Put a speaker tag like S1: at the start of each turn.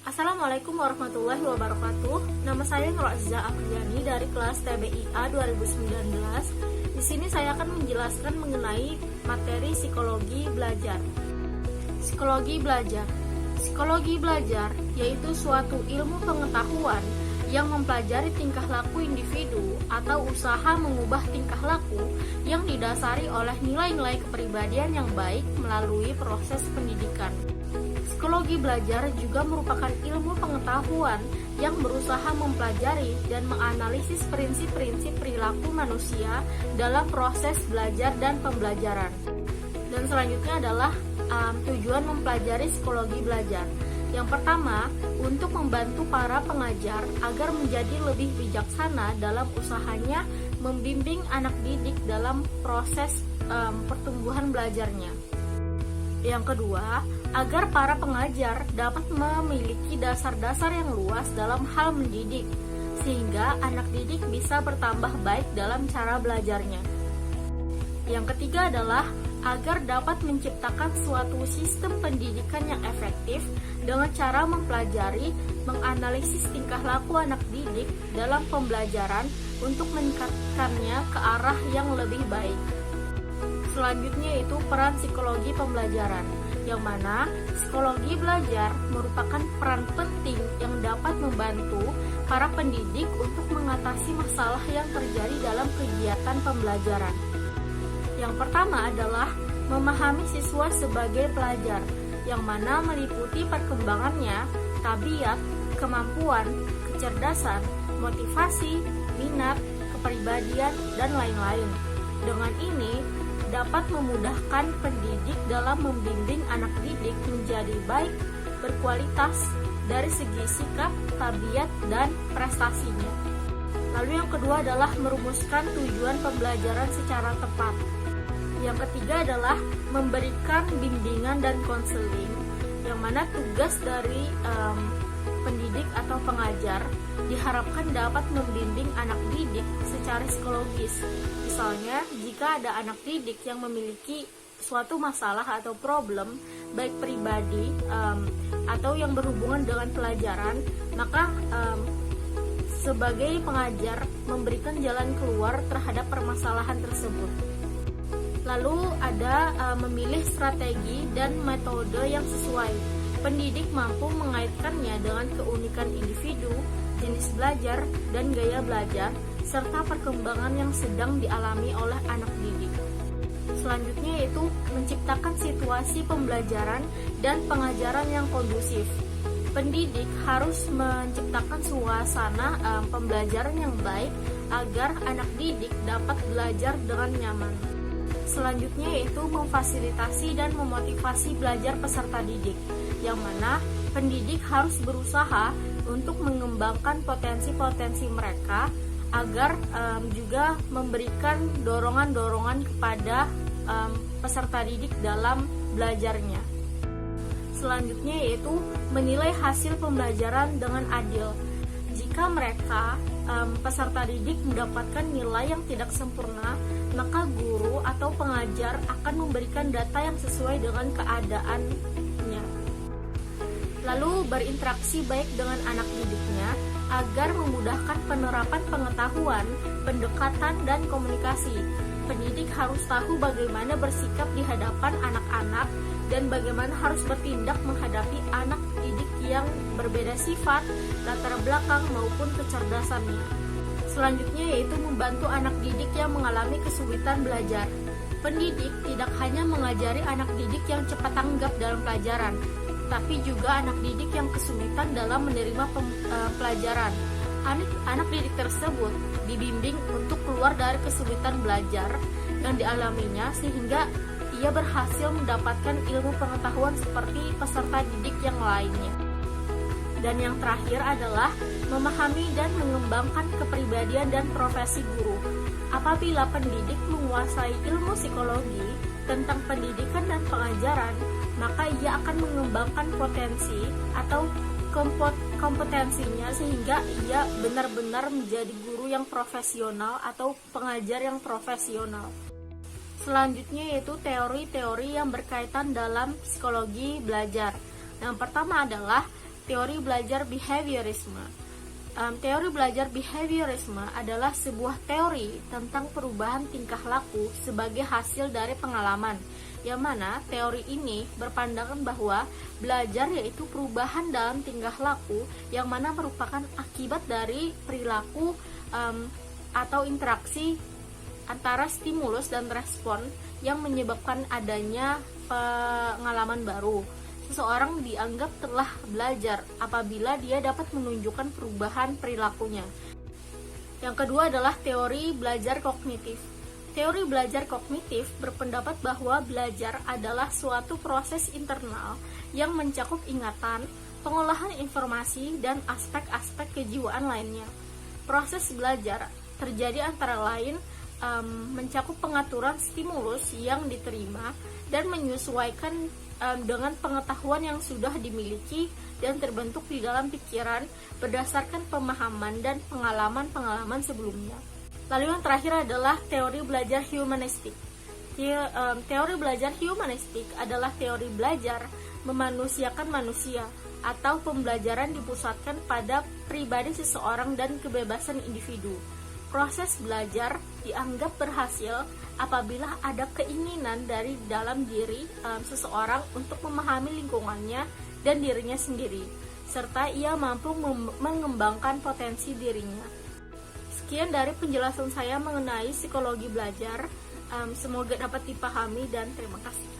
S1: Assalamualaikum warahmatullahi wabarakatuh. Nama saya Nur Aziza Afriani dari kelas TBIA 2019. Di sini saya akan menjelaskan mengenai materi psikologi belajar. Psikologi belajar. Psikologi belajar yaitu suatu ilmu pengetahuan yang mempelajari tingkah laku individu atau usaha mengubah tingkah laku yang didasari oleh nilai-nilai kepribadian yang baik melalui proses pendidikan. Psikologi belajar juga merupakan ilmu pengetahuan yang berusaha mempelajari dan menganalisis prinsip-prinsip perilaku manusia dalam proses belajar dan pembelajaran. Dan selanjutnya adalah tujuan mempelajari psikologi belajar. Yang pertama, untuk membantu para pengajar agar menjadi lebih bijaksana dalam usahanya membimbing anak didik dalam proses pertumbuhan belajarnya. Yang kedua, agar para pengajar dapat memiliki dasar-dasar yang luas dalam hal mendidik, sehingga anak didik bisa bertambah baik dalam cara belajarnya. Yang ketiga adalah agar dapat menciptakan suatu sistem pendidikan yang efektif dengan cara mempelajari, menganalisis tingkah laku anak didik dalam pembelajaran untuk meningkatkannya ke arah yang lebih baik. Selanjutnya itu peran psikologi pembelajaran, yang mana psikologi belajar merupakan peran penting yang dapat membantu para pendidik untuk mengatasi masalah yang terjadi dalam kegiatan pembelajaran. Yang pertama adalah memahami siswa sebagai pelajar, yang mana meliputi perkembangannya, tabiat, kemampuan, kecerdasan, motivasi, minat, kepribadian, dan lain-lain. Dengan ini, dapat memudahkan pendidik dalam membimbing anak didik menjadi baik, berkualitas dari segi sikap, tabiat, dan prestasinya. Lalu yang kedua adalah merumuskan tujuan pembelajaran secara tepat. Yang ketiga adalah memberikan bimbingan dan konseling, yang mana tugas dari pendidik atau pengajar diharapkan dapat membimbing anak didik secara psikologis. Misalnya, jika ada anak didik yang memiliki suatu masalah atau problem, baik pribadi atau yang berhubungan dengan pelajaran, maka sebagai pengajar memberikan jalan keluar terhadap permasalahan tersebut. Lalu ada memilih strategi dan metode yang sesuai. Pendidik mampu mengaitkannya dengan keunikan individu, jenis belajar, dan gaya belajar, serta perkembangan yang sedang dialami oleh anak didik. Selanjutnya yaitu menciptakan situasi pembelajaran dan pengajaran yang kondusif. Pendidik harus menciptakan suasana pembelajaran yang baik agar anak didik dapat belajar dengan nyaman. Selanjutnya yaitu memfasilitasi dan memotivasi belajar peserta didik, yang mana pendidik harus berusaha untuk mengembangkan potensi-potensi mereka agar juga memberikan dorongan-dorongan kepada peserta didik dalam belajarnya. Selanjutnya yaitu menilai hasil pembelajaran dengan adil. Jika mereka peserta didik mendapatkan nilai yang tidak sempurna, maka guru atau pengajar akan memberikan data yang sesuai dengan keadaannya. Lalu berinteraksi baik dengan anak didiknya agar memudahkan penerapan pengetahuan, pendekatan, dan komunikasi. Pendidik harus tahu bagaimana bersikap di hadapan anak-anak dan bagaimana harus bertindak menghadapi anak didik yang berbeda sifat, latar belakang, maupun kecerdasannya. Selanjutnya yaitu membantu anak didik yang mengalami kesulitan belajar. Pendidik tidak hanya mengajari anak didik yang cepat tanggap dalam pelajaran, tapi juga anak didik yang kesulitan dalam menerima pelajaran. Anak didik tersebut dibimbing untuk keluar dari kesulitan belajar yang dialaminya sehingga ia berhasil mendapatkan ilmu pengetahuan seperti peserta didik yang lainnya. Dan yang terakhir adalah memahami dan mengembangkan kepribadian dan profesi guru. Apabila pendidik menguasai ilmu psikologi tentang pendidikan dan pengajaran, maka ia akan mengembangkan potensi atau kompetensinya sehingga ia benar-benar menjadi guru yang profesional atau pengajar yang profesional. Selanjutnya yaitu teori-teori yang berkaitan dalam psikologi belajar. Yang pertama adalah teori belajar behaviorisme. Teori belajar behaviorisme adalah sebuah teori tentang perubahan tingkah laku sebagai hasil dari pengalaman, yang mana teori ini berpandangan bahwa belajar yaitu perubahan dalam tingkah laku yang mana merupakan akibat dari perilaku atau interaksi antara stimulus dan respon yang menyebabkan adanya pengalaman baru. Seseorang dianggap telah belajar apabila dia dapat menunjukkan perubahan perilakunya. Yang kedua adalah teori belajar kognitif. Teori belajar kognitif berpendapat bahwa belajar adalah suatu proses internal yang mencakup ingatan, pengolahan informasi, dan aspek-aspek kejiwaan lainnya. Proses belajar terjadi antara lain mencakup pengaturan stimulus yang diterima dan menyesuaikan dengan pengetahuan yang sudah dimiliki dan terbentuk di dalam pikiran berdasarkan pemahaman dan pengalaman-pengalaman sebelumnya. Lalu yang terakhir adalah teori belajar humanistik. Teori belajar humanistik adalah teori belajar memanusiakan manusia atau pembelajaran dipusatkan pada pribadi seseorang dan kebebasan individu. Proses belajar dianggap berhasil apabila ada keinginan dari dalam diri seseorang untuk memahami lingkungannya dan dirinya sendiri, serta ia mampu mengembangkan potensi dirinya. Sekian dari penjelasan saya mengenai psikologi belajar. Semoga dapat dipahami dan terima kasih.